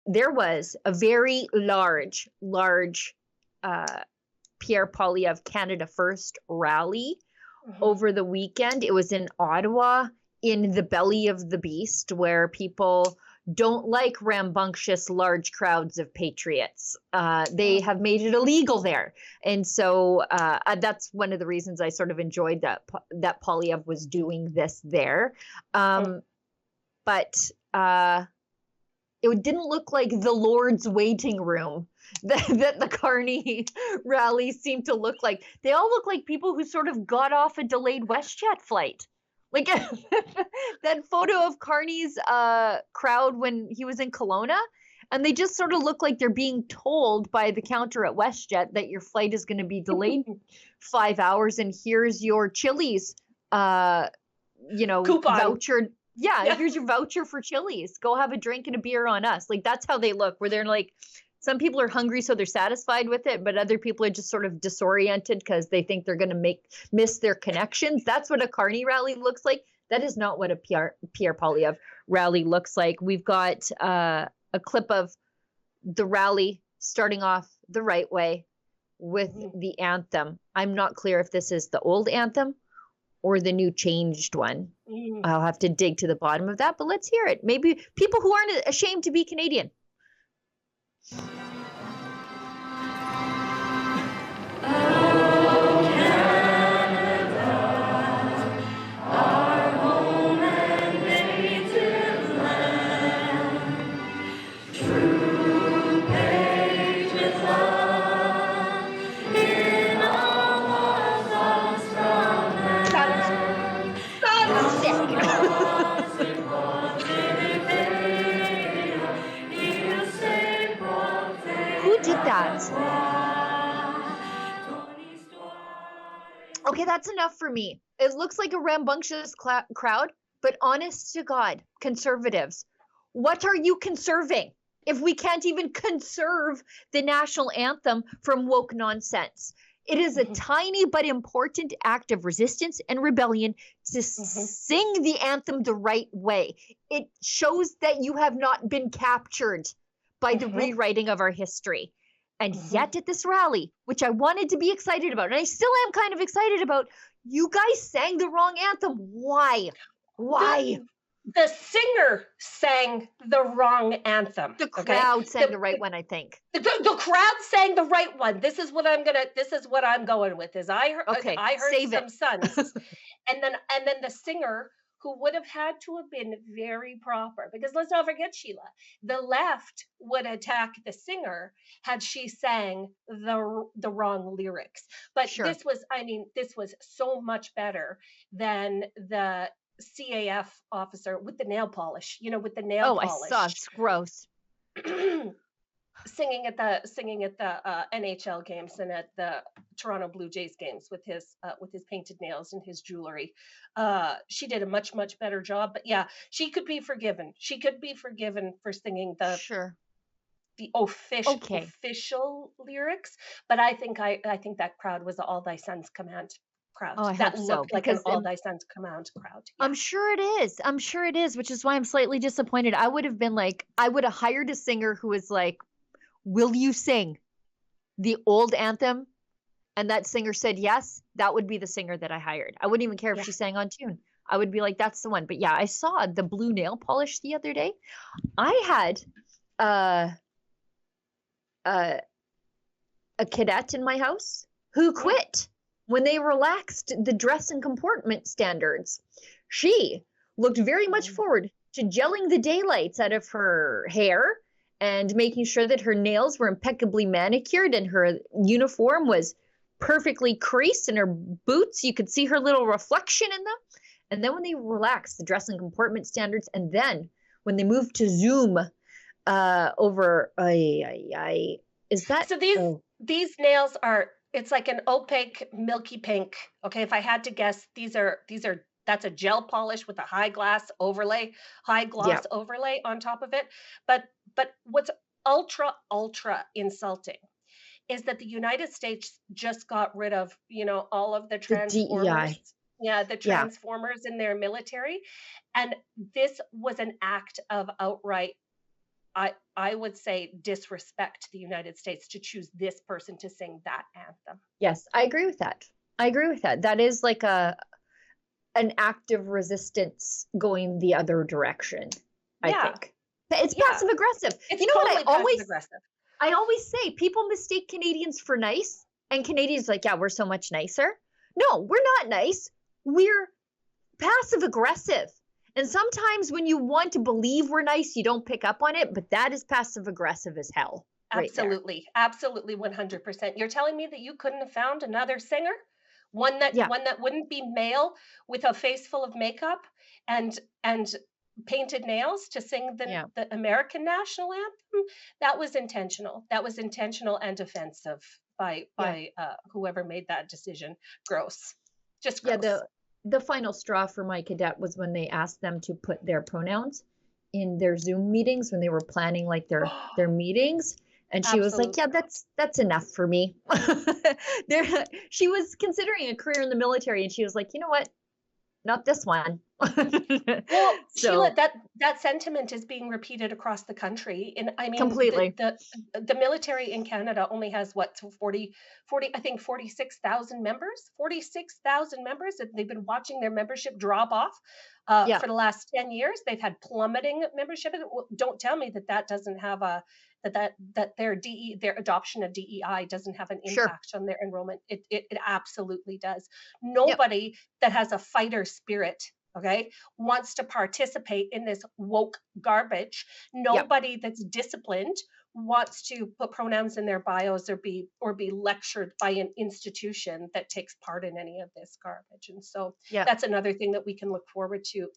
there was a very large Pierre Poilievre Canada First rally over the weekend. It was in Ottawa, in the belly of the beast, where people don't like rambunctious large crowds of patriots. They have made it illegal there. And so that's one of the reasons I sort of enjoyed that Poilievre was doing this there. But it didn't look like the Lord's waiting room that the Carney rally seemed to look like. They all look like people who sort of got off a delayed WestJet flight. Like that photo of Carney's crowd when he was in Kelowna, and they just sort of look like they're being told by the counter at WestJet that your flight is going to be delayed 5 hours, and here's your Chili's, coupon voucher. Yeah, here's your voucher for Chili's. Go have a drink and a beer on us. Like, that's how they look, where they're like, some people are hungry, so they're satisfied with it, but other people are just sort of disoriented because they think they're going to miss their connections. That's what a Carney rally looks like. That is not what a Pierre Poilievre rally looks like. We've got a clip of the rally starting off the right way with the anthem. I'm not clear if this is the old anthem or the new changed one. I'll have to dig to the bottom of that, but let's hear it. Maybe people who aren't ashamed to be Canadian. Okay, that's enough for me. It looks like a rambunctious crowd, but honest to God, Conservatives, what are you conserving if we can't even conserve the national anthem from woke nonsense? It is a tiny but important act of resistance and rebellion to sing the anthem the right way. It shows that you have not been captured by the rewriting of our history. And yet at this rally, which I wanted to be excited about, and I still am kind of excited about, you guys sang the wrong anthem. Why? Why? The singer sang the wrong anthem. The crowd sang the right one, I think. The crowd sang the right one. This is what I'm going with. Is I heard some sons, and then the singer, who would have had to have been very proper, because let's not forget, Sheila, the left would attack the singer had she sang the wrong lyrics. But this was so much better than the CAF officer with the nail polish, with the nail polish. Oh, I saw, it's gross. Singing at the NHL games and at the Toronto Blue Jays games with his painted nails and his jewelry. She did a much better job. But yeah, she could be forgiven. She could be forgiven for singing the official lyrics. But I think that crowd was the All Thy Sons Command crowd. Oh, I that hope looked so, like an All Thy Sons Command crowd. Yeah. I'm sure it is, which is why I'm slightly disappointed. I would have hired a singer who was like, will you sing the old anthem? And that singer said yes. That would be the singer that I hired. I wouldn't even care if she sang on tune. I would be like, that's the one. But yeah, I saw the blue nail polish the other day. I had a cadet in my house who quit when they relaxed the dress and comportment standards. She looked very much forward to gelling the daylights out of her hair and making sure that her nails were impeccably manicured and her uniform was perfectly creased, and her boots, you could see her little reflection in them. And then when they relaxed the dress and comportment standards, and then when they moved to Zoom is that... So these nails are, it's like an opaque, milky pink. Okay, if I had to guess, that's a gel polish with a high gloss overlay on top of it. But what's ultra insulting is that the United States just got rid of, all of the transformers. The transformers in their military. And this was an act of outright I would say disrespect the United States to choose this person to sing that anthem. Yes, I agree with that. I agree with that. That is like an active resistance going the other direction, I think. It's passive aggressive. It's totally passive aggressive. I always say people mistake Canadians for nice, and Canadians like, yeah, we're so much nicer. No, we're not nice. We're passive aggressive. And sometimes when you want to believe we're nice, you don't pick up on it, but that is passive aggressive as hell. Absolutely. Absolutely 100%. You're telling me that you couldn't have found another singer? One that wouldn't be male with a face full of makeup and painted nails to sing the American national anthem? That was intentional. That was intentional and offensive by whoever made that decision. Gross. Just gross. Yeah, the final straw for my cadet was when they asked them to put their pronouns in their Zoom meetings when they were planning like their meetings. And she was like, yeah, that's enough for me. She was considering a career in the military, and she was like, you know what? Not this one. Well, Sheila, that sentiment is being repeated across the country. And I mean, completely. The military in Canada only has what, 40, I think 46,000 members, 46,000 members. They've been watching their membership drop off for the last 10 years. They've had plummeting membership. Don't tell me that doesn't have that their adoption of DEI doesn't have an impact on their enrollment. It absolutely does. Nobody that has a fighter spirit, okay, wants to participate in this woke garbage. Nobody that's disciplined wants to put pronouns in their bios or be lectured by an institution that takes part in any of this garbage. And so that's another thing that we can look forward to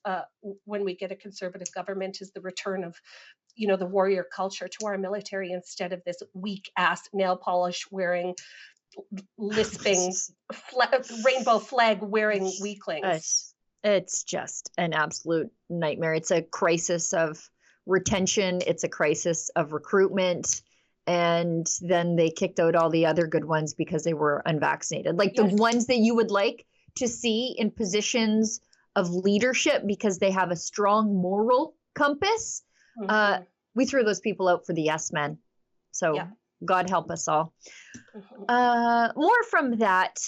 when we get a conservative government, is the return of the warrior culture to our military, instead of this weak ass nail polish wearing, lisping, rainbow flag wearing weaklings. It's just an absolute nightmare. It's a crisis of retention. It's a crisis of recruitment. And then they kicked out all the other good ones because they were unvaccinated. Like the ones that you would like to see in positions of leadership because they have a strong moral compass. We threw those people out for the yes men. So God help us all. More from that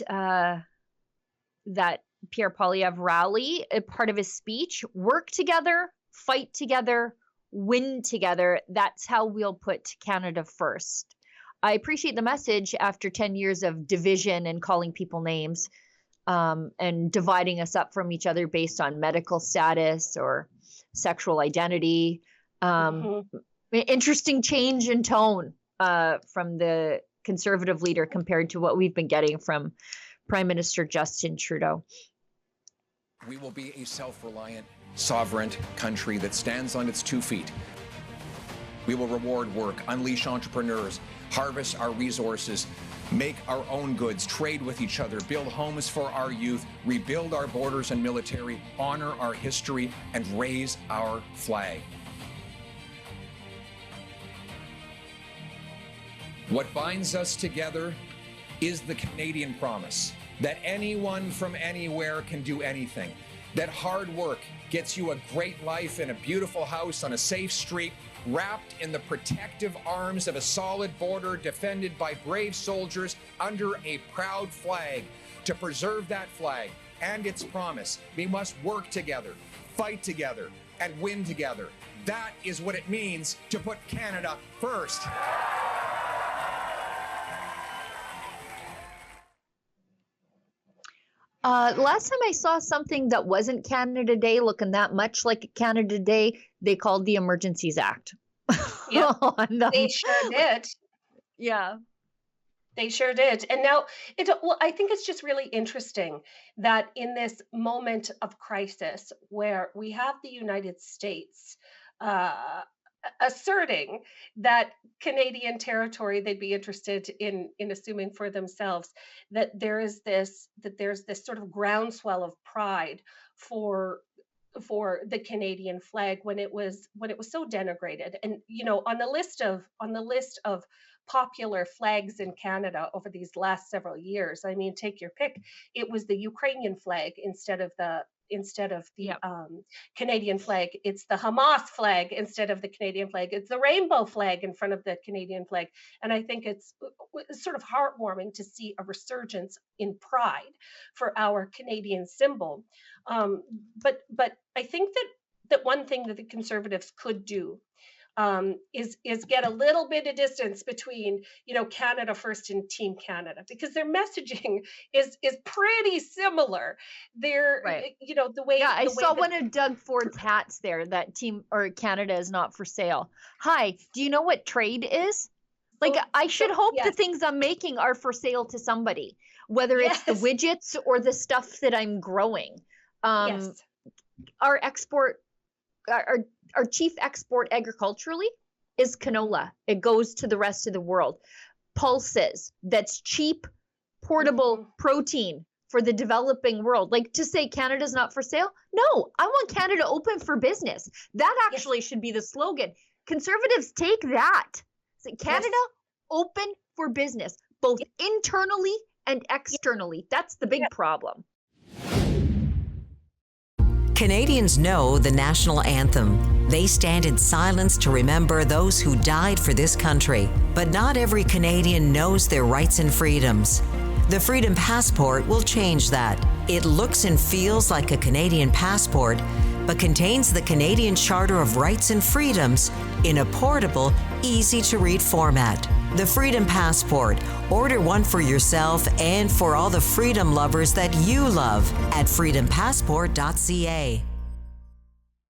Pierre Poilievre rally, a part of his speech: work together, fight together, win together. That's how we'll put Canada first. I appreciate the message after 10 years of division and calling people names and dividing us up from each other based on medical status or sexual identity. Interesting change in tone from the Conservative leader compared to what we've been getting from Prime Minister Justin Trudeau. We will be a self-reliant, sovereign country that stands on its 2 feet. We will reward work, unleash entrepreneurs, harvest our resources, make our own goods, trade with each other, build homes for our youth, rebuild our borders and military, honor our history, and raise our flag. What binds us together is the Canadian promise that anyone from anywhere can do anything, that hard work gets you a great life in a beautiful house on a safe street, wrapped in the protective arms of a solid border defended by brave soldiers under a proud flag. To preserve that flag and its promise, we must work together, fight together, and win together. That is what it means to put Canada first. Last time I saw something that wasn't Canada Day looking that much like Canada Day, they called the Emergencies Act. Yeah, they sure did. Yeah. They sure did. And now, I think it's just really interesting that in this moment of crisis where we have the United States asserting that Canadian territory they'd be interested in assuming for themselves, that there's this sort of groundswell of pride for the Canadian flag when it was so denigrated. And on the list of popular flags in Canada over these last several years, I mean, take your pick. It was the Ukrainian flag instead of the the Canadian flag. It's the Hamas flag instead of the Canadian flag. It's the rainbow flag in front of the Canadian flag. And I think it's sort of heartwarming to see a resurgence in pride for our Canadian symbol. But I think that one thing that the Conservatives could do is get a little bit of distance between, Canada First and Team Canada, because their messaging is pretty similar. They're, right. The way. Yeah, I saw one of Doug Ford's hats there, that Team or Canada is not for sale. Hi, do you know what trade is? Like, I should hope the things I'm making are for sale to somebody, whether it's the widgets or the stuff that I'm growing. Our chief export agriculturally is canola. It goes to the rest of the world. Pulses, that's cheap, portable protein for the developing world. Like, to say Canada's not for sale? No, I want Canada open for business. That actually should be the slogan. Conservatives take that. Say Canada open for business, both internally and externally. That's the big problem. Canadians know the national anthem. They stand in silence to remember those who died for this country. But not every Canadian knows their rights and freedoms. The Freedom Passport will change that. It looks and feels like a Canadian passport, but contains the Canadian Charter of Rights and Freedoms in a portable, easy-to-read format. The Freedom Passport. Order one for yourself and for all the freedom lovers that you love at freedompassport.ca.